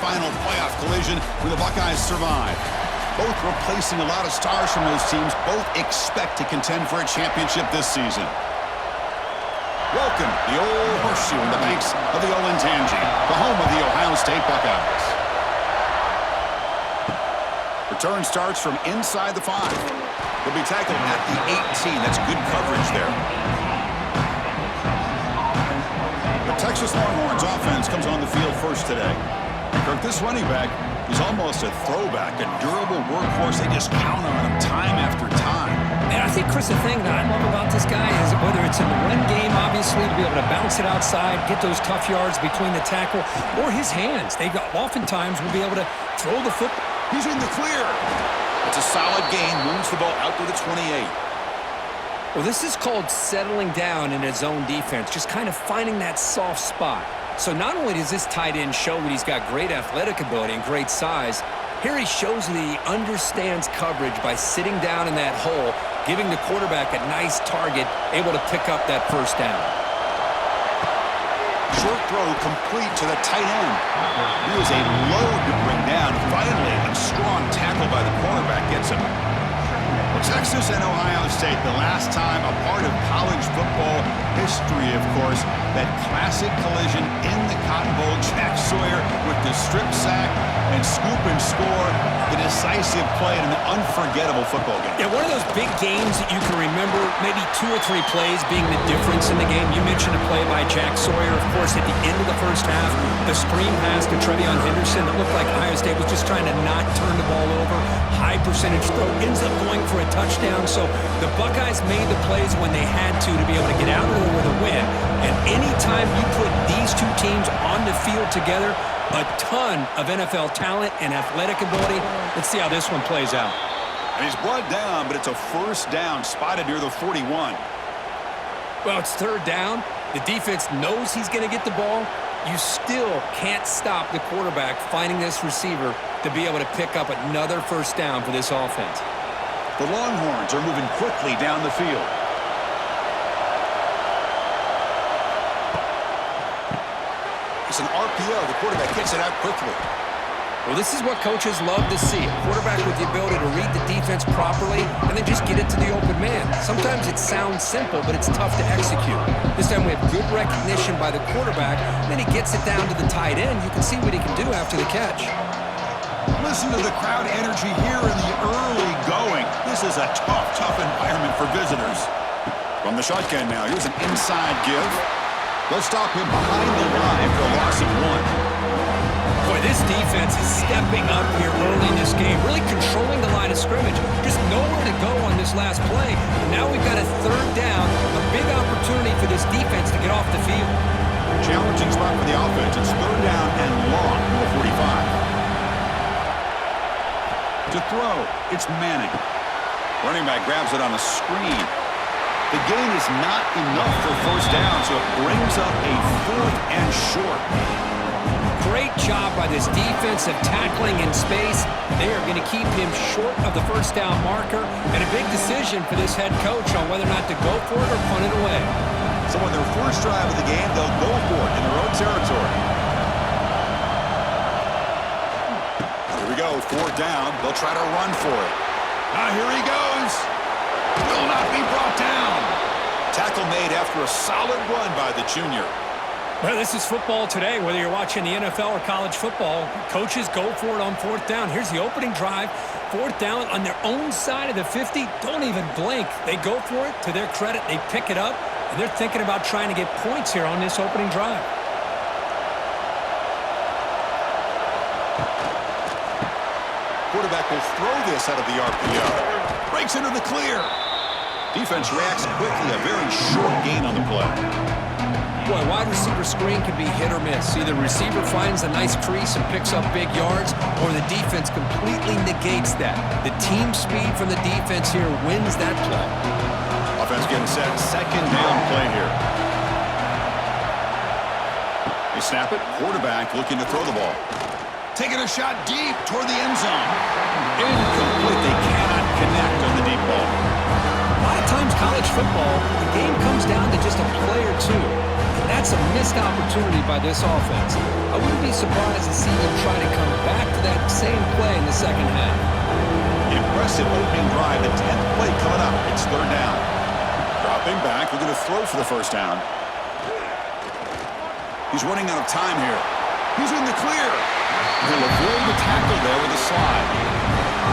semifinal playoff collision where the Buckeyes survive. Both replacing a lot of stars from those teams. Both expect to contend for a championship this season. Welcome, the old horseshoe in the banks of the Olentangy, the home of the Ohio State Buckeyes. Return starts from inside the 5. He'll be tackled at the 18. That's good coverage there. The Texas Longhorns offense comes on the field first today. Kirk, this running back is almost a throwback, a durable workhorse. They just count on him time after time. And I think, Chris, the thing that I love about this guy is whether it's in the run game, obviously, to be able to bounce it outside, get those tough yards between the tackle, or his hands. They oftentimes will be able to throw the football. He's in the clear. It's a solid gain. Moves the ball out to the 28. Well, this is called settling down in his own defense, just kind of finding that soft spot. So not only does this tight end show that he's got great athletic ability and great size, here he shows that he understands coverage by sitting down in that hole, giving the quarterback a nice target, able to pick up that first down. Short throw complete to the tight end. He was a load to bring down. Finally, a strong tackle by the cornerback gets him. Well, Texas and Ohio State, the last time a part of college football history, of course, that classic collision in the Cotton Bowl. Jack Sawyer with the strip sack and scoop and score, the decisive play in an unforgettable football game. Yeah, one of those big games that you can remember, maybe 2 or 3 plays being the difference in the game. You mentioned a play by Jack Sawyer, of course, at the end of the first half, the screen pass to Trevion Henderson that looked like Ohio State was just trying to not turn the ball over. High percentage throw, ends up going for a touchdown. So the Buckeyes made the plays when they had to be able to get out of there with a win. And anytime you put these two teams on the field together, a ton of NFL talent and athletic ability. Let's see how this one plays out. And he's brought down, but it's a first down spotted near the 41. Well, it's third down. The defense knows he's going to get the ball. You still can't stop the quarterback finding this receiver to be able to pick up another first down for this offense. The Longhorns are moving quickly down the field. It's an RPO. The quarterback gets it out quickly. Well, this is what coaches love to see. A quarterback with the ability to read the defense properly and then just get it to the open man. Sometimes it sounds simple, but it's tough to execute. This time we have good recognition by the quarterback, and then he gets it down to the tight end. You can see what he can do after the catch. Listen to the crowd energy here in the early going. This is a tough environment for visitors. From the shotgun now, here's an inside give. They'll stop him behind the line for a loss of 1. Boy, this defense is stepping up here early in this game, really controlling the line of scrimmage. Just nowhere to go on this last play. And now we've got a third down, a big opportunity for this defense to get off the field. Challenging spot for the offense. It's third down and long from the 45. To throw, it's Manning. Running back grabs it on a screen. The gain is not enough for first down, so it brings up a 4th and short. Great job by this defensive tackling in space. They are going to keep him short of the first down marker, and a big decision for this head coach on whether or not to go for it or punt it away. So on their first drive of the game, they'll go for it in their own territory. Here we go, 4th down. They'll try to run for it. Here he goes. Will not be brought down. Tackle made after a solid run by the junior. Well, this is football today, whether you're watching the NFL or college football. Coaches go for it on 4th down. Here's the opening drive. 4th down on their own side of the 50. Don't even blink. They go for it. To their credit, they pick it up, and they're thinking about trying to get points here on this opening drive. Quarterback will throw this out of the RPO. Breaks into the clear. Defense reacts quickly. A very short gain on the play. Boy, wide receiver screen can be hit or miss. Either receiver finds a nice crease and picks up big yards, or the defense completely negates that. The team speed from the defense here wins that play. Offense getting set. Second down play here. They snap it. Quarterback looking to throw the ball. Taking a shot deep toward the end zone. Incomplete. They cannot connect on the deep ball. A lot of times college football, the game comes down to just a play or two. That's a missed opportunity by this offense. I wouldn't be surprised to see them try to come second half. Impressive opening drive. The 10th play coming up. It's third down. Dropping back. Looking to throw for the first down. He's running out of time here. He's in the clear. He'll avoid the tackle there with a slide.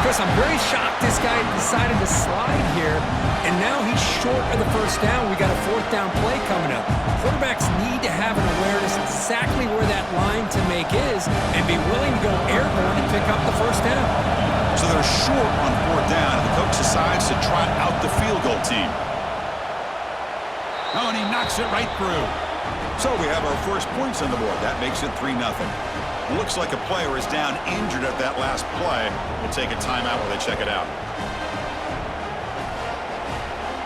Chris, I'm very shocked this guy decided to slide here, and now he's short of the first down. We got a fourth down play coming up. Quarterbacks need to have an awareness exactly where that line to make is and be willing to go airborne and pick up the first down. So they're short on fourth down, and the coach decides to trot out the field goal team. Oh, and he knocks it right through. So we have our first points on the board. That makes it 3-0. Looks like a player is down injured at that last play. We'll take a timeout while they check it out.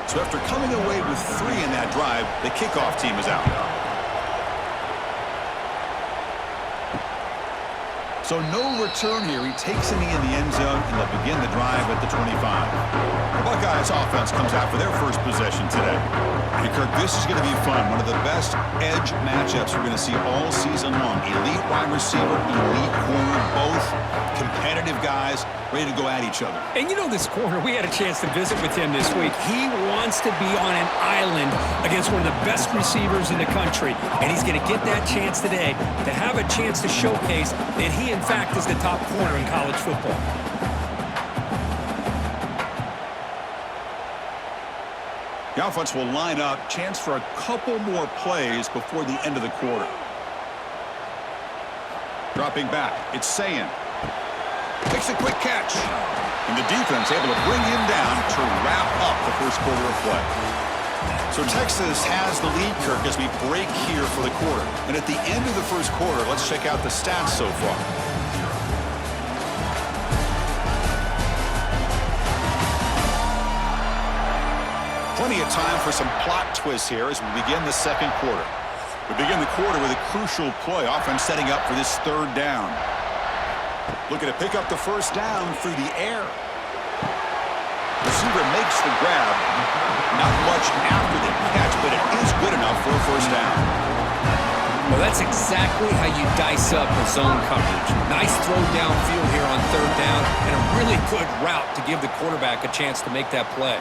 So after coming away with 3 in that drive, the kickoff team is out. So no return here. He takes a knee in the end zone, and they'll begin the drive at the 25. The Buckeyes offense comes out for their first possession today. And Kirk, this is going to be fun. One of the best edge matchups we're going to see all season long. Elite wide receiver, elite corner, both competitive guys ready to go at each other. And you know this corner, we had a chance to visit with him this week. He wants to be on an island against one of the best receivers in the country. And he's going to get that chance today to have a chance to showcase that he, in fact, is the top corner in college football. The offense will line up. Chance for a couple more plays before the end of the quarter. Dropping back. It's Sayin. Makes a quick catch. And the defense able to bring him down to wrap up the first quarter of play. So Texas has the lead, Kirk, as we break here for the quarter. And at the end of the first quarter, let's check out the stats so far. Plenty of time for some plot twists here as we begin the second quarter. We begin the quarter with a crucial play. Offense setting up for this third down. Looking to pick up the first down through the air. Receiver makes the grab. Not much after the catch, but it is good enough for a first down. Well, that's exactly how you dice up a zone coverage. Nice throw downfield here on third down, and a really good route to give the quarterback a chance to make that play.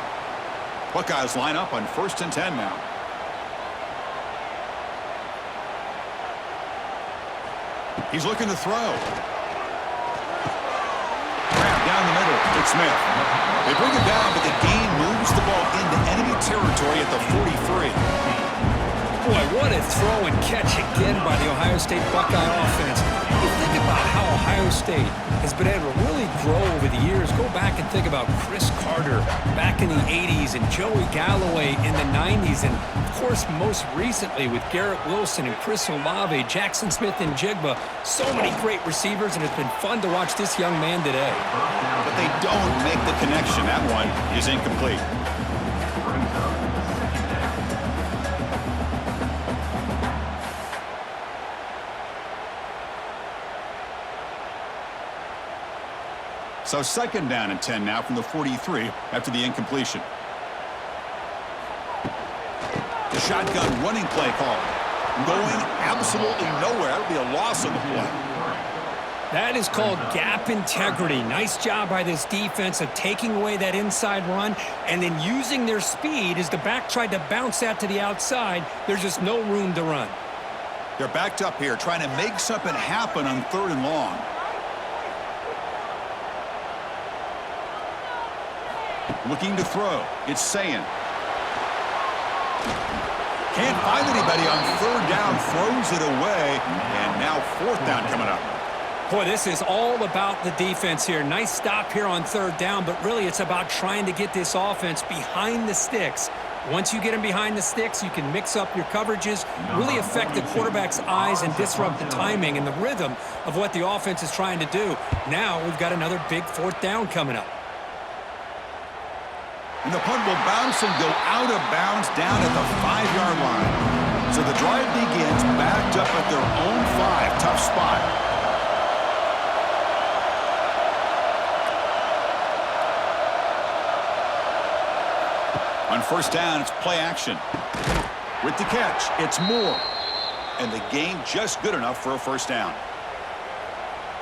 Buckeyes line up on 1st and 10 now. He's looking to throw. Grab down the middle. It's Smith. They bring it down, but the gain moves the ball into enemy territory at the 43. Boy, what a throw and catch again by the Ohio State Buckeye offense. You think about how Ohio State has been able to really grow over the years. Go back and think about Chris Carter back in the 80s and Joey Galloway in the 90s. And, of course, most recently with Garrett Wilson and Chris Olave, Jackson Smith and Jigba. So many great receivers, and it's been fun to watch this young man today. But they don't make the connection. That one is incomplete. So 2nd down and 10 now from the 43 after the incompletion. The shotgun running play call. Going absolutely nowhere. That would be a loss on the play. That is called gap integrity. Nice job by this defense of taking away that inside run and then using their speed as the back tried to bounce that to the outside. There's just no room to run. They're backed up here trying to make something happen on 3rd and long. Looking to throw. It's Sayin. Can't find anybody on 3rd down. Throws it away. And now 4th down coming up. Boy, this is all about the defense here. Nice stop here on 3rd down, but really it's about trying to get this offense behind the sticks. Once you get them behind the sticks, you can mix up your coverages, really affect the quarterback's eyes and disrupt the timing and the rhythm of what the offense is trying to do. Now we've got another big 4th down coming up. And the punt will bounce and go out of bounds down at the 5-yard line. So the drive begins backed up at their own 5. Tough spot. On 1st down, it's play action. With the catch, it's Moore. And the gain just good enough for a 1st down.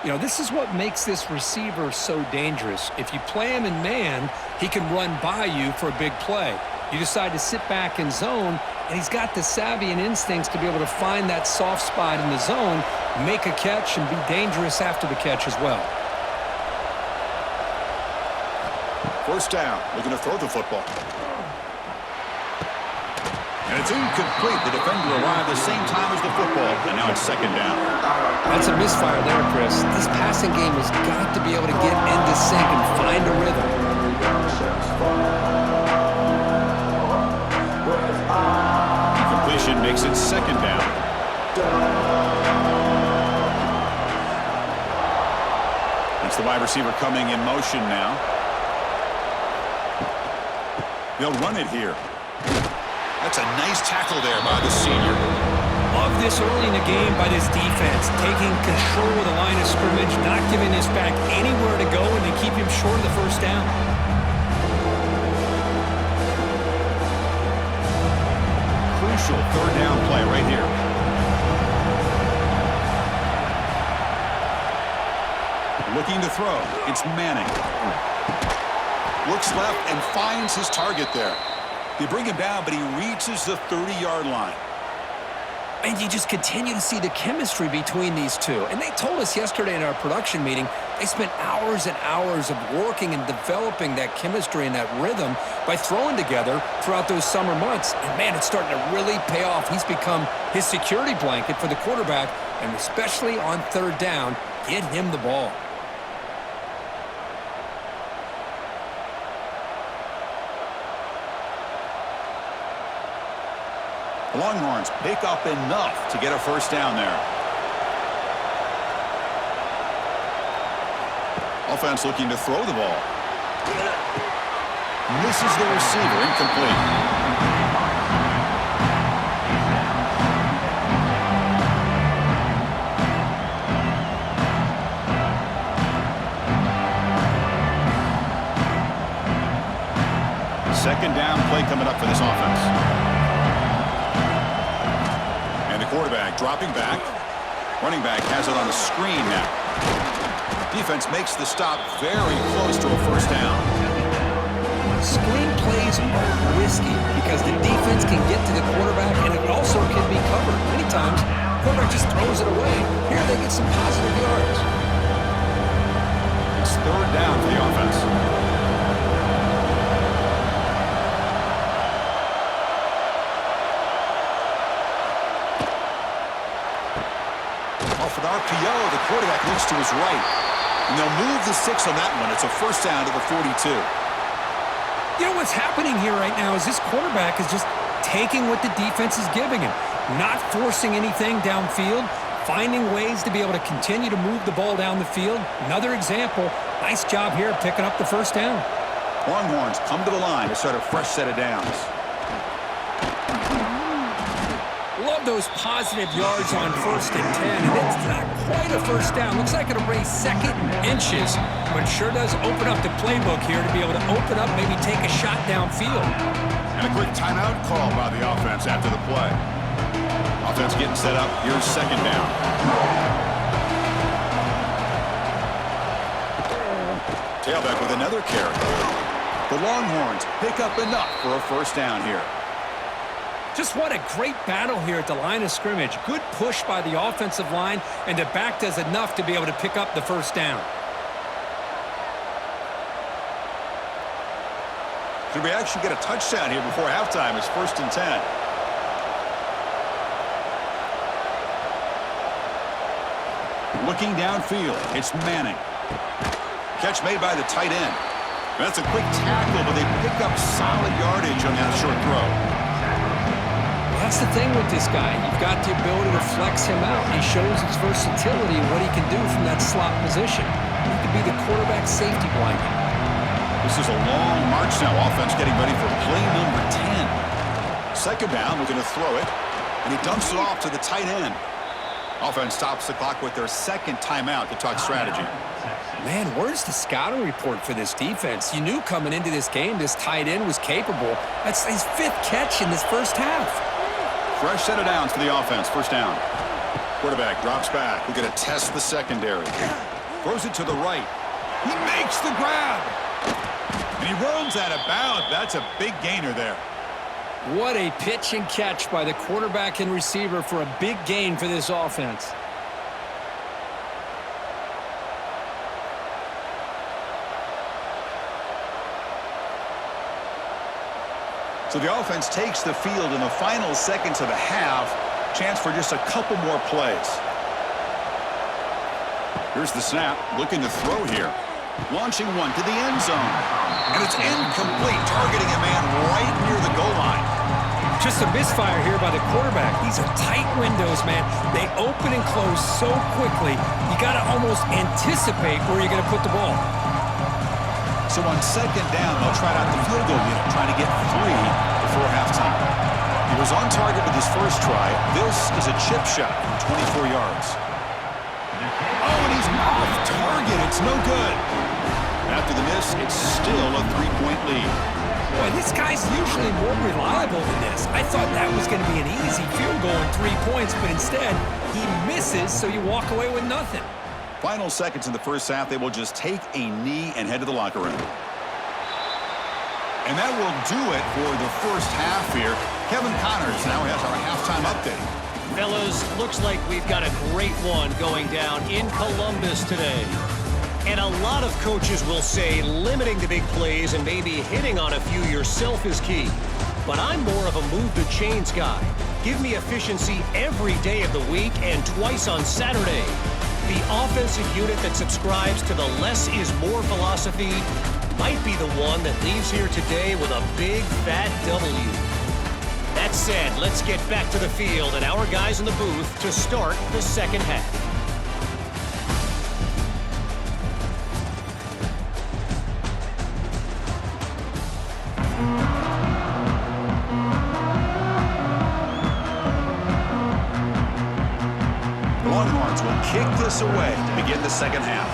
You know, this is what makes this receiver so dangerous. If you play him in man, he can run by you for a big play. You decide to sit back in zone, and he's got the savvy and instincts to be able to find that soft spot in the zone, make a catch, and be dangerous after the catch as well. First down, looking to throw the football. And it's incomplete. The defender arrived the same time as the football, and now it's second down. That's a misfire there, Chris. This passing game has got to be able to get into sync and find a rhythm. Incompletion makes it second down. It's the wide receiver coming in motion now. They'll run it here. That's a nice tackle there by the senior. Love this early in the game by this defense, taking control of the line of scrimmage, not giving this back anywhere to go, and to keep him short of the first down. Crucial third down play right here. Looking to throw. It's Manning. Looks left and finds his target there. They bring him down, but he reaches the 30-yard line. And you just continue to see the chemistry between these two. And they told us yesterday in our production meeting, they spent hours and hours of working and developing that chemistry and that rhythm by throwing together throughout those summer months. And, man, it's starting to really pay off. He's become his security blanket for the quarterback, and especially on third down, get him the ball. The Longhorns pick up enough to get a first down there. Offense looking to throw the ball. Misses the receiver, incomplete. Second down play coming up for this offense. Quarterback dropping back. Running back has it on the screen now. Defense makes the stop very close to a first down. Screen plays are risky because the defense can get to the quarterback, and it also can be covered. Many times, the quarterback just throws it away. Here they get some positive yards. It's third down for the offense. Off an RPO, the quarterback looks to his right. And they'll move the 6 on that one. It's a first down to the 42. You know what's happening here right now is this quarterback is just taking what the defense is giving him, not forcing anything downfield, finding ways to be able to continue to move the ball down the field. Another example, nice job here picking up the first down. Longhorns come to the line to start a fresh set of downs. Love those positive yards on 1st and 10, and it's not quite a first down. Looks like it'll raise second inches, but sure does open up the playbook here to be able to open up, maybe take a shot downfield. And a quick timeout call by the offense after the play. Offense getting set up. Here's second down. Tailback with another carry. The Longhorns pick up enough for a first down here. Just what a great battle here at the line of scrimmage. Good push by the offensive line, and the back does enough to be able to pick up the first down. Should we actually get a touchdown here before halftime? It's 1st and 10. Looking downfield, it's Manning. Catch made by the tight end. That's a quick tackle, but they pick up solid yardage on that short throw. That's the thing with this guy. You've got the ability to flex him out. He shows his versatility and what he can do from that slot position. He could be the quarterback safety blanket. This is a long march now. Offense getting ready for play number 10. Second down, we're going to throw it, and he dumps it off to the tight end. Offense stops the clock with their second timeout to talk strategy. Man, where's the scouting report for this defense? You knew coming into this game this tight end was capable. That's his 5th catch in this first half. Fresh set of downs for the offense. First down. Quarterback drops back. We're going to test the secondary. Throws it to the right. He makes the grab. And he runs out of bounds. That's a big gainer there. What a pitch and catch by the quarterback and receiver for a big gain for this offense. So the offense takes the field in the final seconds of the half. Chance for just a couple more plays. Here's the snap. Looking to throw here. Launching one to the end zone. And it's incomplete, targeting a man right near the goal line. Just a misfire here by the quarterback. These are tight windows, man. They open and close so quickly, you got to almost anticipate where you're going to put the ball. So on second down, they'll try out the field goal unit, trying to get 3 before halftime. He was on target with his first try. This is a chip shot from 24 yards. Oh, and he's off target. It's no good. After the miss, it's still a 3-point lead. Boy, this guy's usually more reliable than this. I thought that was going to be an easy field goal in 3 points, but instead, he misses, so you walk away with nothing. Final seconds in the first half, they will just take a knee and head to the locker room. And that will do it for the first half here. Kevin Connors now has our halftime update. Fellas, looks like we've got a great one going down in Columbus today. And a lot of coaches will say limiting the big plays and maybe hitting on a few yourself is key. But I'm more of a move the chains guy. Give me efficiency every day of the week and twice on Saturday. The offensive unit that subscribes to the less is more philosophy might be the one that leaves here today with a big fat W. That said, let's get back to the field and our guys in the booth to start the second half. The Longhorns will kick this away to begin the second half.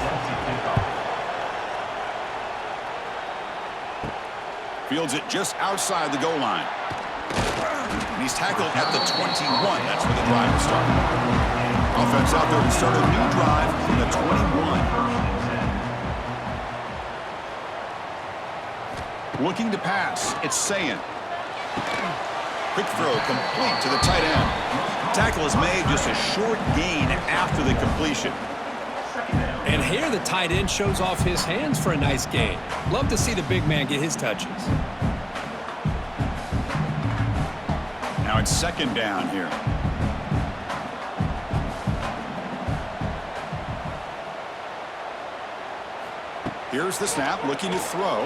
Fields it just outside the goal line. And he's tackled at the 21. That's where the drive will start. Offense out there to start a new drive from the 21. Looking to pass. It's Sayin. Quick throw complete to the tight end. Tackle is made, just a short gain after the completion. And here the tight end shows off his hands for a nice gain. Love to see the big man get his touches. Now it's second down here. Here's the snap, looking to throw.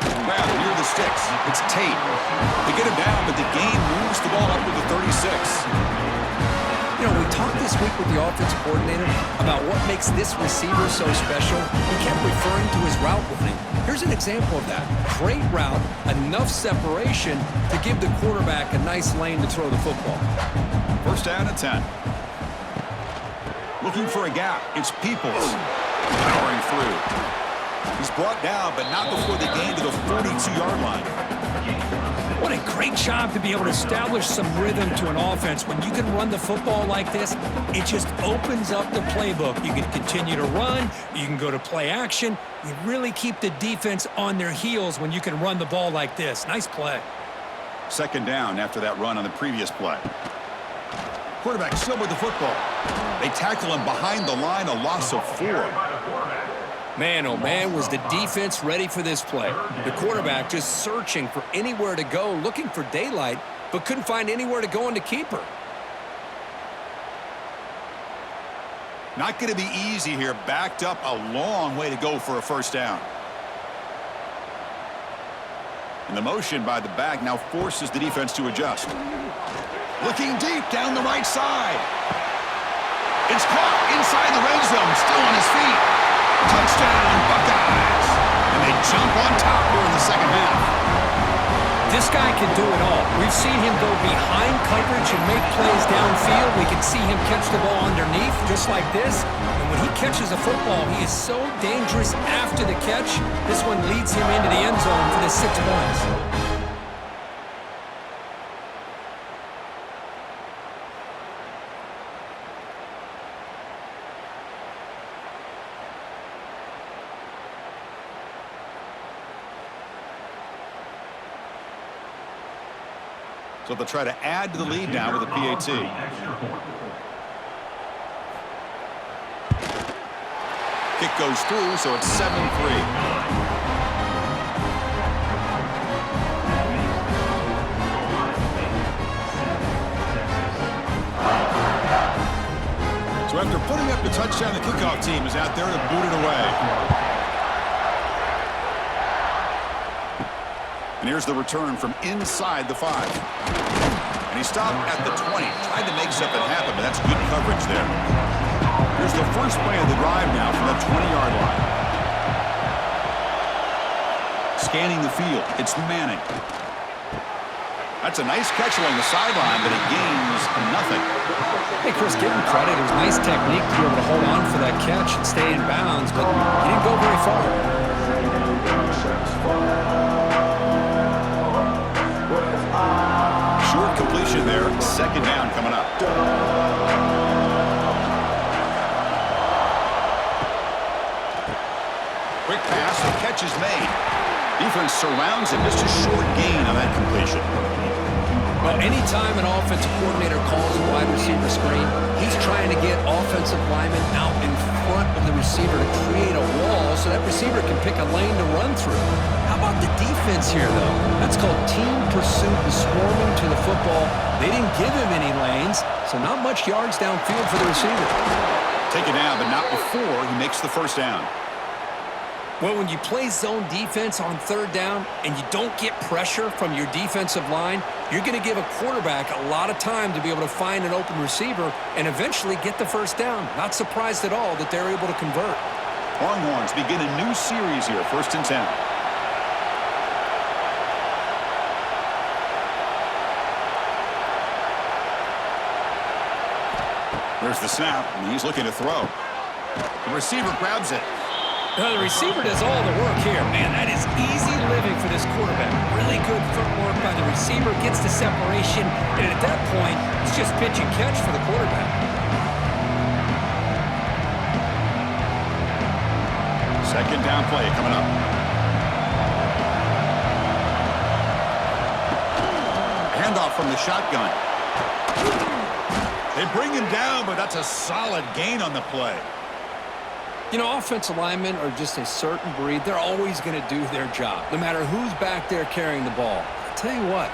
Grab near the sticks. It's Tate. They get him down, but the game moves the ball up to the 36. You know, we talked this week with the offensive coordinator about what makes this receiver so special. He kept referring to his route running. Here's an example of that. Great route, enough separation to give the quarterback a nice lane to throw the football. First down and 10. Looking for a gap. It's Peoples. Powering through. He's brought down, but not before the gain to the 42-yard line. What a great job to be able to establish some rhythm to an offense. When you can run the football like this, it just opens up the playbook. You can continue to run. You can go to play action. You really keep the defense on their heels when you can run the ball like this. Nice play. Second down after that run on the previous play. Quarterback still with the football. They tackle him behind the line, a loss of 4. Man, oh man, was the defense ready for this play. The quarterback just searching for anywhere to go, looking for daylight, but couldn't find anywhere to go in the keeper. Not going to be easy here. Backed up a long way to go for a first down. And the motion by the back now forces the defense to adjust. Looking deep down the right side. It's caught inside the red zone, still on his feet. Touchdown, Buckeyes! And they jump on top here in the second half. This guy can do it all. We've seen him go behind coverage and make plays downfield. We can see him catch the ball underneath, just like this. And when he catches a football, he is so dangerous after the catch. This one leads him into the end zone for the 6 points. So they'll try to add to the lead now with a PAT. Kick goes through, so it's 7-3. So after putting up the touchdown, the kickoff team is out there to boot it away. And here's the return from inside the 5. And he stopped at the 20. Tried to make something happen, but that's good coverage there. Here's the first play of the drive now from the 20-yard line. Scanning the field, it's Manning. That's a nice catch along the sideline, but it gains nothing. Hey, Chris, give him credit. It was nice technique to be able to hold on for that catch and stay in bounds, but he didn't go very far. Short completion there. Second down coming up. Quick pass. The catch is made. Defense surrounds him. Just a short gain on that completion. Well, anytime an offensive coordinator calls a wide receiver screen, he's trying to get offensive linemen out in front of the receiver to create a wall so that receiver can pick a lane to run through. How about the defense here, though? That's called team pursuit and swarming to the football. They didn't give him any lanes, so not much yards downfield for the receiver. Take it down, but not before he makes the first down. Well, when you play zone defense on third down and you don't get pressure from your defensive line, you're going to give a quarterback a lot of time to be able to find an open receiver and eventually get the first down. Not surprised at all that they're able to convert. Longhorns begin a new series here, 1st and 10. There's the snap, and he's looking to throw. The receiver grabs it. The receiver does all the work here. Man, that is easy living for this quarterback. Really good footwork by the receiver, gets the separation, and at that point, it's just pitch and catch for the quarterback. Second down play coming up. Handoff from the shotgun. They bring him down, but that's a solid gain on the play. You know, offensive linemen are just a certain breed. They're always going to do their job, no matter who's back there carrying the ball. I'll tell you what,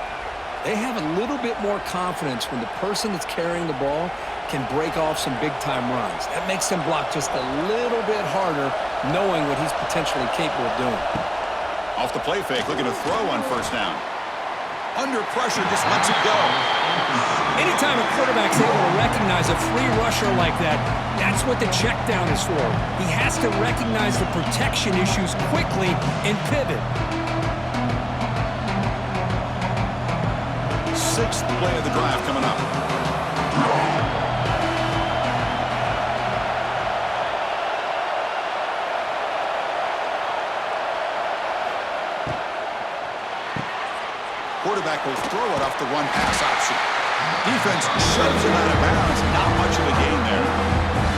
they have a little bit more confidence when the person that's carrying the ball can break off some big-time runs. That makes them block just a little bit harder, knowing what he's potentially capable of doing. Off the play fake, looking to throw on first down. Under pressure, just lets it go. Anytime a quarterback's able to recognize a free rusher like that, that's what the check down is for. He has to recognize the protection issues quickly and pivot. 6th play of the drive coming up. Quarterback will throw it off the one pass option. Defense shoves him out of bounds. Not much of a gain there.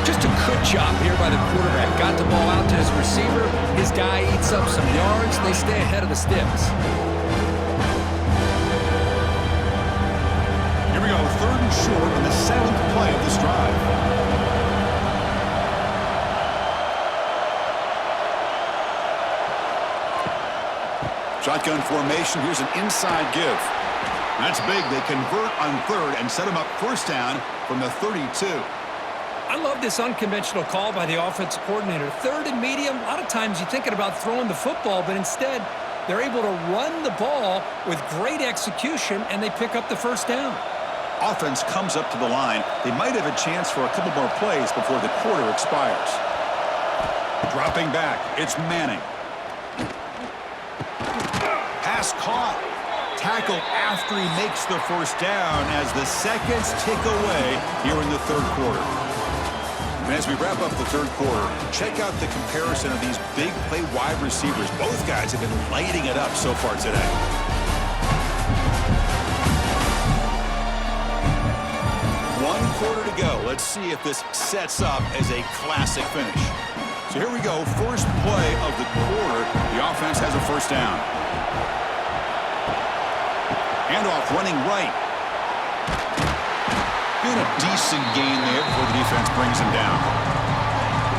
Just a good job here by the quarterback. Got the ball out to his receiver. His guy eats up some yards. They stay ahead of the sticks. Here we go, 3rd and short on the 7th play of this drive. Shotgun formation. Here's an inside give. That's big. They convert on 3rd and set him up first down from the 32. I love this unconventional call by the offensive coordinator. 3rd and medium, a lot of times you're thinking about throwing the football, but instead they're able to run the ball with great execution, and they pick up the first down. Offense comes up to the line. They might have a chance for a couple more plays before the quarter expires. Dropping back, it's Manning. Pass caught. Tackle after he makes the first down as the seconds tick away here in the 3rd quarter. And as we wrap up the 3rd quarter, check out the comparison of these big play wide receivers. Both guys have been lighting it up so far today. One quarter to go. Let's see if this sets up as a classic finish. So here we go. First play of the quarter. The offense has a first down. Handoff running right. And a decent gain there before the defense brings him down.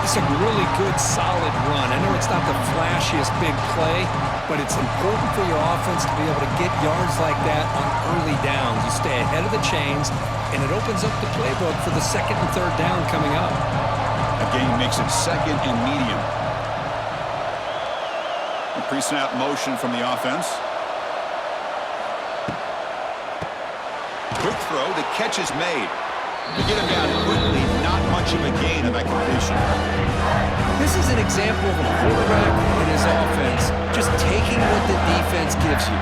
It's a really good, solid run. I know it's not the flashiest big play, but it's important for your offense to be able to get yards like that on early downs. You stay ahead of the chains, and it opens up the playbook for the second and third down coming up. That gain makes it second and medium. A pre-snap motion from the offense. Quick throw, the catch is made. To get him down quickly, not much of a gain of that completion. This is an example of a quarterback and his offense just taking what the defense gives you.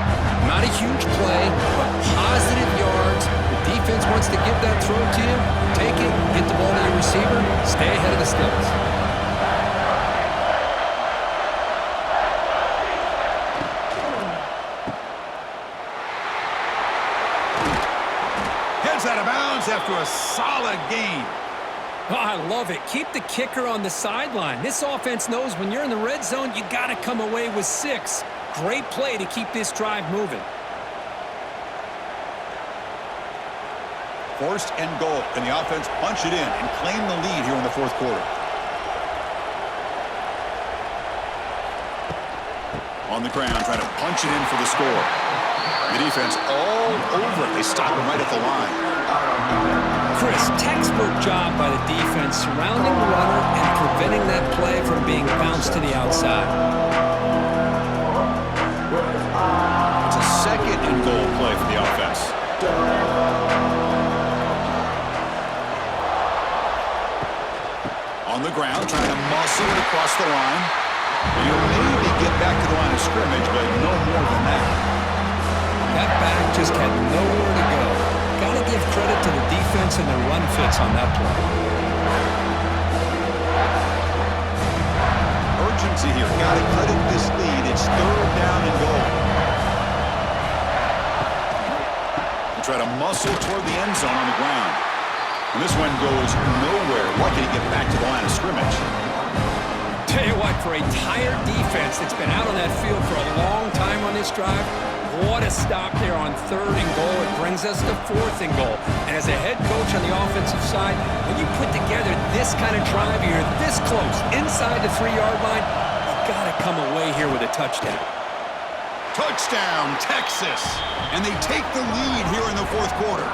Not a huge play, but positive yards. The defense wants to give that throw to you. Take it, get the ball to your receiver, stay ahead of the sticks. Out of bounds after a solid gain. Oh, I love it. Keep the kicker on the sideline. This offense knows when you're in the red zone, you got to come away with 6. Great play to keep this drive moving. First and goal. Can the offense punch it in and claim the lead here in the fourth quarter? On the ground, trying to punch it in for the score. The defense all over it. They stop him right at the line. Chris, textbook job by the defense surrounding the runner and preventing that play from being bounced to the outside. It's a second and goal play for the offense. On the ground, trying to muscle it across the line. He'll maybe get back to the line of scrimmage, but no more than that. That back just had nowhere to go. Got to give credit to the defense and their run fits on that play. Urgency here. Got to credit this lead. It's third down and goal. They try to muscle toward the end zone on the ground. And this one goes nowhere. Lucky to get back to the line of scrimmage. Tell you what, for a tired defense that's been out on that field for a long time on this drive, what a stop there on third and goal. It brings us to fourth and goal. And as a head coach on the offensive side, when you put together this kind of drive, you're this close, inside the 3-yard line, you've got to come away here with a touchdown. Touchdown, Texas. And they take the lead here in the fourth quarter.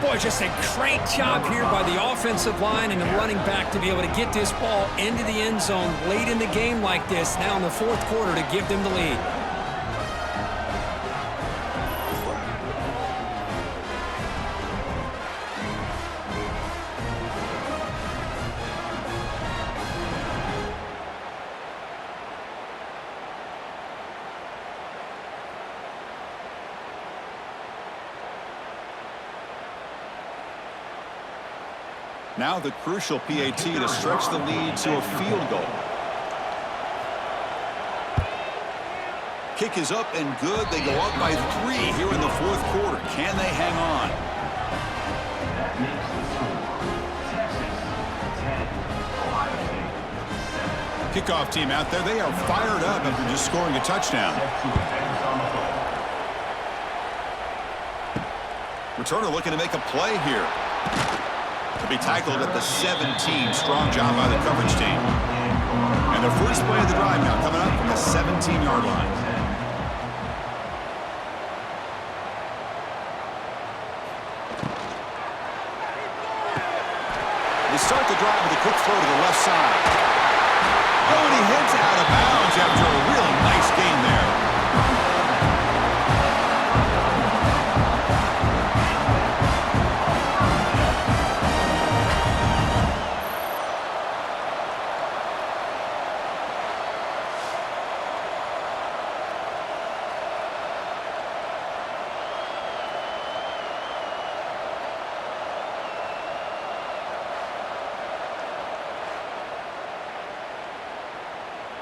Boy, just a great job here by the offensive line and the running back to be able to get this ball into the end zone late in the game like this, now in the fourth quarter, to give them the lead. Now the crucial PAT to stretch the lead to a field goal. Kick is up and good. They go up by 3 here in the fourth quarter. Can they hang on? Kickoff team out there. They are fired up after just scoring a touchdown. Returner looking to make a play here. To be tackled at the 17. Strong job by the coverage team. And their first play of the drive now coming up from the 17-yard line. They start the drive with a quick throw to the left side. Oh, and he heads out of bounds after a really nice gain there.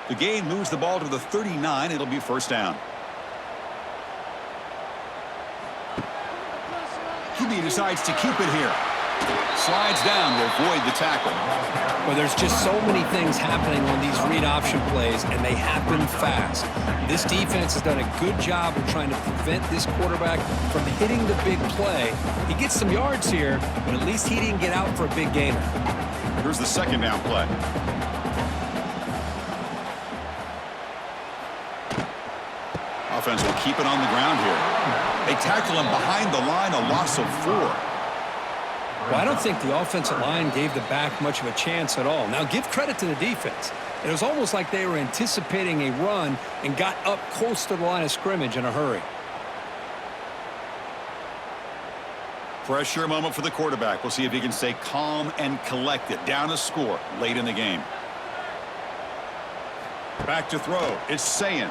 The game moves the ball to the 39. It'll be first down. QB decides to keep it here. Slides down to avoid the tackle. Well, there's just so many things happening on these read option plays, and they happen fast. This defense has done a good job of trying to prevent this quarterback from hitting the big play. He gets some yards here, but at least he didn't get out for a big gainer. Here's the second down play. Offense will keep it on the ground here. They tackle him behind the line, a loss of 4. Well, I don't think the offensive line gave the back much of a chance at all. Now, give credit to the defense. It was almost like they were anticipating a run and got up close to the line of scrimmage in a hurry. Pressure moment for the quarterback. We'll see if he can stay calm and collected. Down a score late in the game. Back to throw. It's Sayin.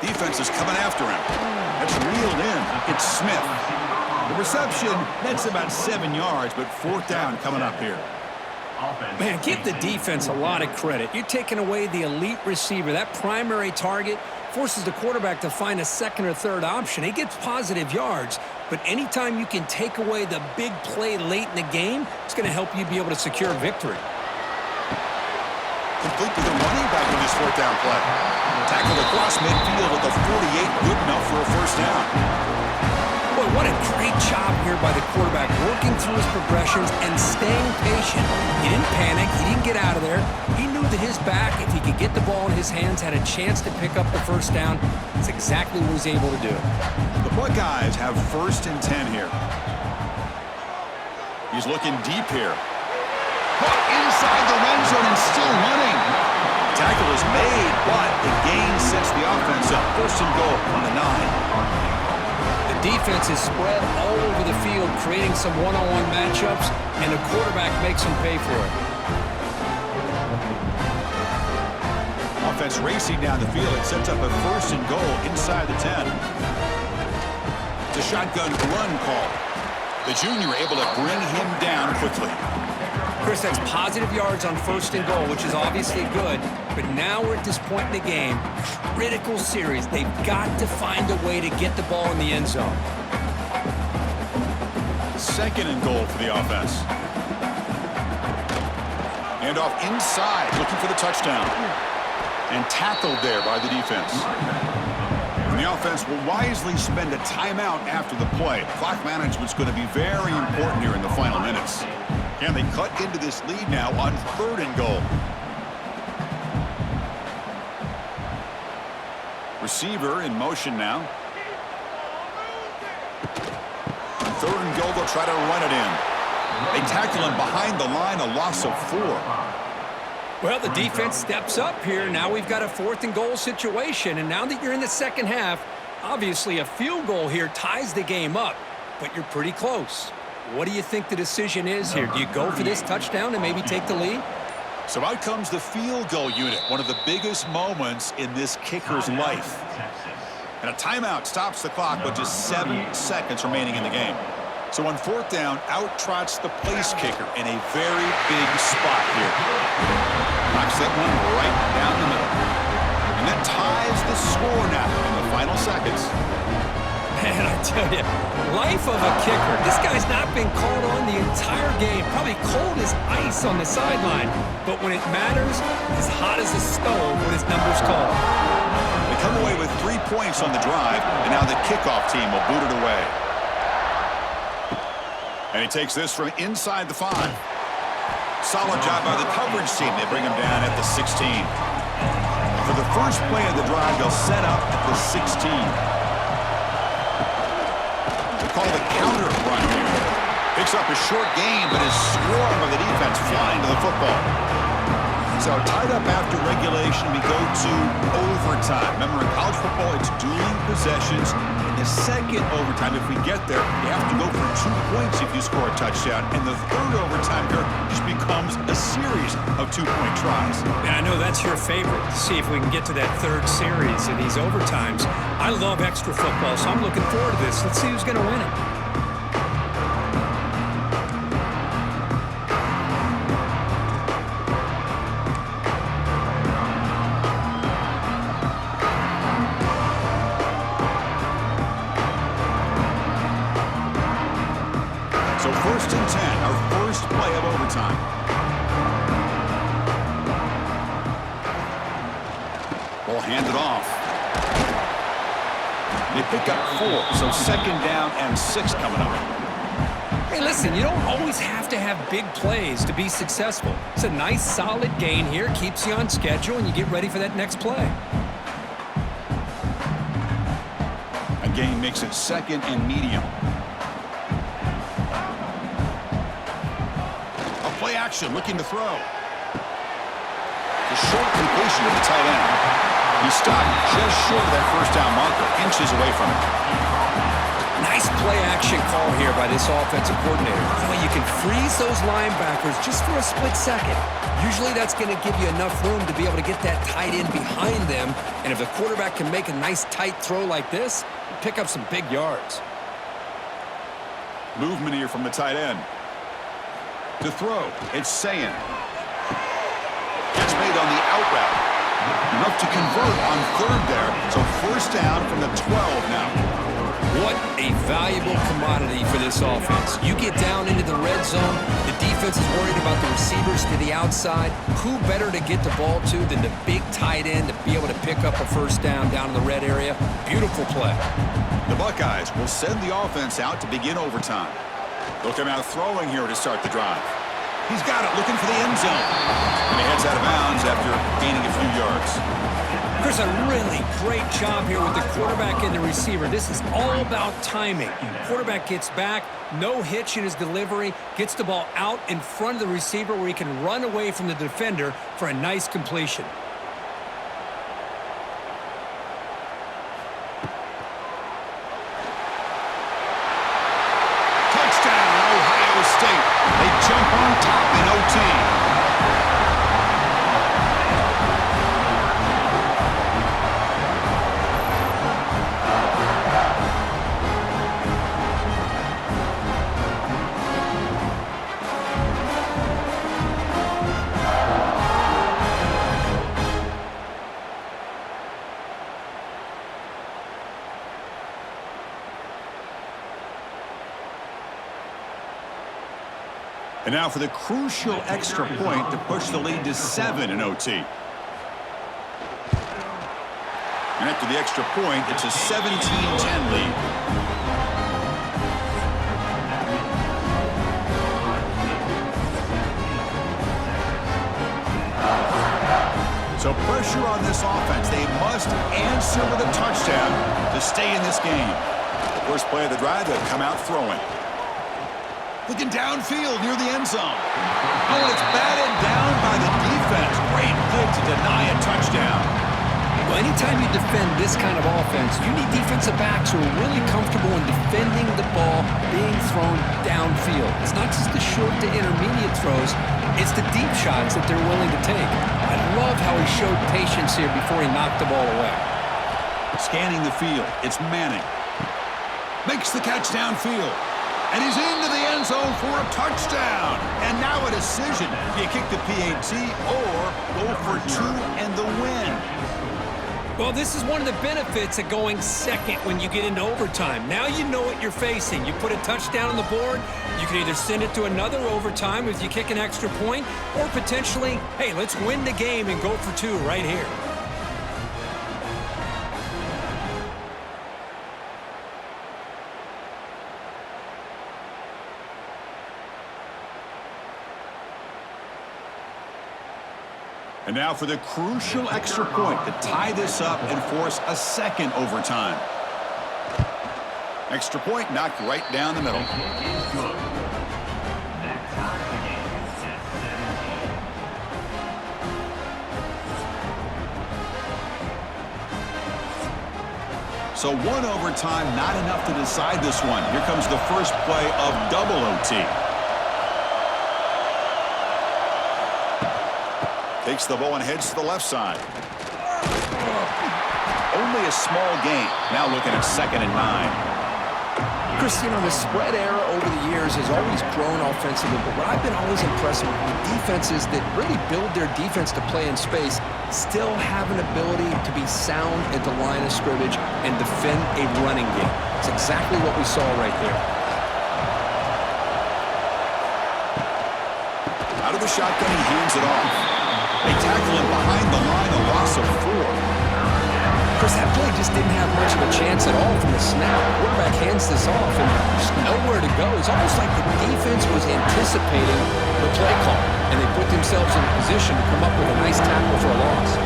Defense is coming after him. That's reeled in. It's Smith. The reception, that's about 7 yards, but 4th down coming up here. Man, give the defense a lot of credit. You're taking away the elite receiver. That primary target forces the quarterback to find a second or third option. He gets positive yards, but anytime you can take away the big play late in the game, it's going to help you be able to secure victory. Complete to the running back in this 4th down play. Tackled across midfield at the 48, good enough for a 1st down. Boy, what a great job here by the quarterback, working through his progressions and staying patient. He didn't panic. He didn't get out of there. He knew that his back, if he could get the ball in his hands, had a chance to pick up the 1st down. That's exactly what he was able to do. The Buckeyes have 1st and 10 here. He's looking deep here. Caught inside the red zone and still running. Tackle is made, but the gain sets the offense up. 1st and goal on the 9. Defense is spread all over the field, creating some one-on-one matchups, and the quarterback makes them pay for it. Offense racing down the field. It sets up a 1st and goal inside the 10. It's a shotgun run call. The junior able to bring him down quickly. Chris, that's positive yards on 1st and goal, which is obviously good, but now we're at this point in the game. Critical series. They've got to find a way to get the ball in the end zone. 2nd and goal for the offense. And off inside, looking for the touchdown. And tackled there by the defense. And the offense will wisely spend a timeout after the play. Clock management's going to be very important here in the final minutes. Can they cut into this lead now on 3rd and goal? Receiver in motion now. 3rd and goal, they'll try to run it in. They tackle him behind the line, a loss of 4. Well, the defense steps up here. Now we've got a 4th and goal situation, and now that you're in the second half, obviously a field goal here ties the game up, but you're pretty close. What do you think the decision is here? Do you go for this touchdown and maybe take the lead? So out comes the field goal unit, one of the biggest moments in this kicker's life. And a timeout stops the clock with just 7 seconds remaining in the game. So on 4th down, out trots the place kicker in a very big spot here. Knocks that one right down the middle. And that ties the score now in the final seconds. Man, I tell you, life of a kicker. This guy's not been called on the entire game. Probably cold as ice on the sideline. But when it matters, as hot as a stove when his number's called. They come away with 3 points on the drive, and now the kickoff team will boot it away. And he takes this from inside the 5. Solid job by the coverage team. They bring him down at the 16. For the first play of the drive, they'll set up at the 16. Call the counter run here. Picks up a short gain, but is swarmed by the defense flying to the football. So tied up after regulation, we go to overtime. Remember, in college football, it's dueling possessions. In the second overtime, if we get there, you have to go for 2 points if you score a touchdown. And the 3rd overtime here just becomes a series of 2-point tries. And I know that's your favorite. See if we can get to that 3rd series in these overtimes. I love extra football, so I'm looking forward to this. Let's see who's going to win it. So 1st and 10, our first play Ball handed off. They pick up 4, so 2nd down and 6 coming up. Hey, listen, you don't always have to have big plays to be successful. It's a nice, solid gain here. Keeps you on schedule, and you get ready for that next play. A gain makes it 2nd and medium. A play action, looking to throw. The short completion to the tight end. He stopped just short of that first down marker, inches away from it. Nice play-action call here by this offensive coordinator. You can freeze those linebackers just for a split second. Usually that's going to give you enough room to be able to get that tight end behind them. And if the quarterback can make a nice tight throw like this, pick up some big yards. Movement here from the tight end. To throw, it's Sayin. Catch made on the out route. Enough to convert on 3rd there, so 1st down from the 12 now. What a valuable commodity for this offense. You get down into the red zone, the defense is worried about the receivers to the outside. Who better to get the ball to than the big tight end to be able to pick up a 1st down in the red area? Beautiful play. The Buckeyes will send the offense out to begin overtime. They'll come out throwing here to start the drive. He's got it, looking for the end zone. And he heads out of bounds after gaining a few yards. There's a really great job here with the quarterback and the receiver. This is all about timing. Quarterback gets back, no hitch in his delivery, gets the ball out in front of the receiver where he can run away from the defender for a nice completion. Touchdown, Ohio State. They jump on top in OT. And now for the crucial extra point to push the lead to 7 in OT. And after the extra point, it's a 17-10 lead. So pressure on this offense. They must answer with a touchdown to stay in this game. The first play of the drive, they'll come out throwing. Looking downfield near the end zone. Oh, it's batted down by the defense. Great play to deny a touchdown. Well, anytime you defend this kind of offense, you need defensive backs who are really comfortable in defending the ball being thrown downfield. It's not just the short to intermediate throws, it's the deep shots that they're willing to take. I love how he showed patience here before he knocked the ball away. Scanning the field, it's Manning. Makes the catch downfield. And he's into the end zone for a touchdown. And now a decision. Do you kick the PAT or go for 2 and the win? Well, this is one of the benefits of going second when you get into overtime. Now you know what you're facing. You put a touchdown on the board, you can either send it to another overtime if you kick an extra point, or potentially, hey, let's win the game and go for 2 right here. And now for the crucial extra point to tie this up and force a second overtime. Extra point knocked right down the middle. So 1 overtime, not enough to decide this one. Here comes the first play of double OT. Takes the ball and heads to the left side. Only a small gain. Now looking at 2nd and 9. Chris, the spread era over the years has always grown offensively, but what I've been always impressed with defenses that really build their defense to play in space still have an ability to be sound at the line of scrimmage and defend a running game. It's exactly what we saw right there. Out of the shotgun, he hands it off. They tackle him behind the line, a loss of 4. just didn't have much of a chance at all from the snap. Quarterback hands this off, and there's nowhere to go. It's almost like the defense was anticipating the play call, and they put themselves in a position to come up with a nice tackle for a loss.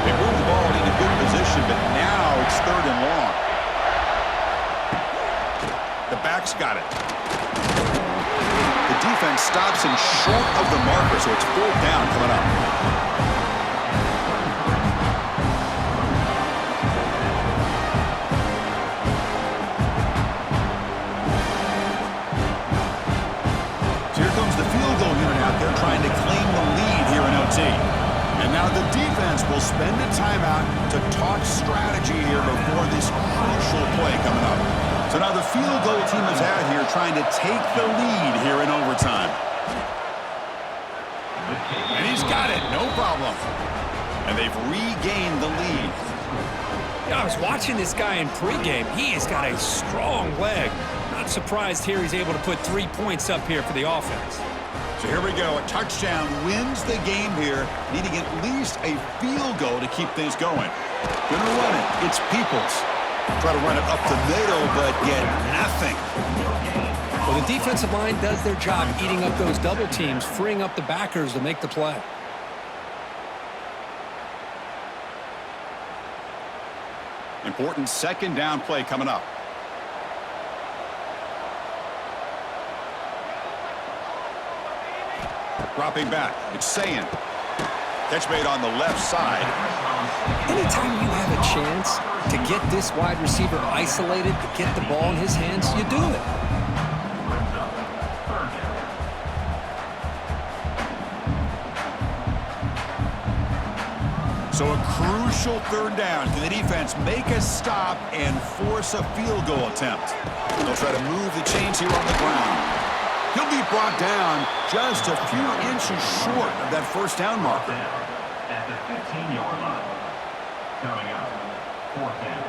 They moved the ball into good position, but now it's 3rd and long. The back's got it. The defense stops him short of the marker, so it's 4th down coming up. So here comes the field goal unit out there trying to claim the lead here in OT. And now the defense will spend a timeout to talk strategy here before this crucial play coming up. So now the field goal team is out here trying to take the lead here in overtime. And he's got it, no problem. And they've regained the lead. I was watching this guy in pregame. He has got a strong leg. Not surprised here he's able to put 3 points up here for the offense. So here we go. A touchdown wins the game here, needing at least a field goal to keep things going. Gonna run it. It's Peoples. Try to run it up the middle, but get nothing. Well, the defensive line does their job eating up those double teams, freeing up the backers to make the play. Important 2nd down play coming up. Dropping back. It's Sayin. Catch made on the left side. Anytime you have a chance to get this wide receiver isolated, to get the ball in his hands, you do it. So a crucial 3rd down. Can the defense make a stop and force a field goal attempt? They'll try to move the chains here on the ground. He'll be brought down just a few inches short of that 1st down marker. At the 15-yard line. Coming up, 4th down.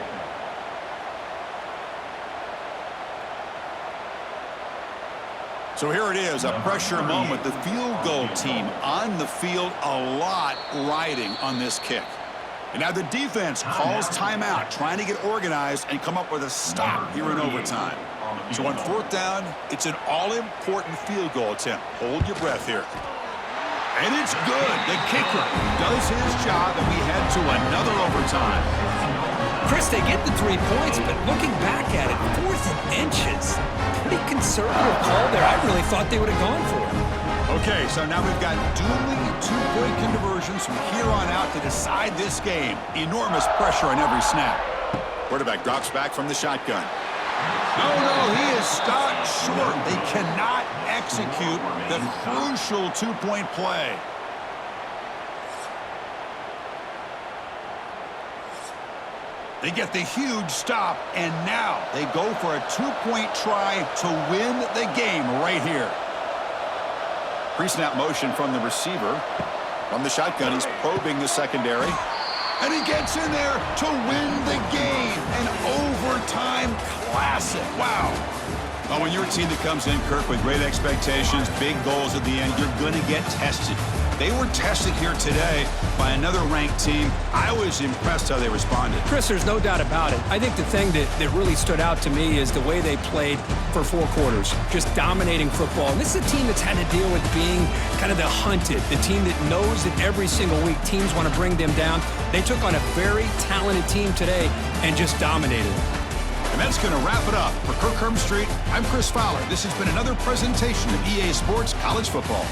So here it is, a pressure moment. The field goal team on the field, a lot riding on this kick. And now the defense calls timeout, trying to get organized and come up with a stop here in overtime. So on 4th down, it's an all-important field goal attempt. Hold your breath here. And it's good. The kicker does his job, and we head to another overtime. Chris, they get the 3 points, but looking back at it, 4th and inches. Pretty conservative call there. I really thought they would have gone for it. Okay, so now we've got dueling 2-point conversions from here on out to decide this game. Enormous pressure on every snap. Quarterback drops back from the shotgun. No, he is stopped short. They cannot execute the crucial 2-point play. They get the huge stop, and now they go for a 2-point try to win the game right here. Pre-snap motion from the receiver. From the shotgun, he's probing the secondary. And he gets in there to win the game. An overtime classic. Wow. Well, when you're a team that comes in, Kirk, with great expectations, big goals at the end, you're going to get tested. They were tested here today by another ranked team. I was impressed how they responded. Chris, there's no doubt about it. I think the thing that really stood out to me is the way they played for 4 quarters, just dominating football. And this is a team that's had to deal with being kind of the hunted, the team that knows that every single week teams want to bring them down. They took on a very talented team today and just dominated. And that's going to wrap it up. For Kirk Street, I'm Chris Fowler. This has been another presentation of EA Sports College Football.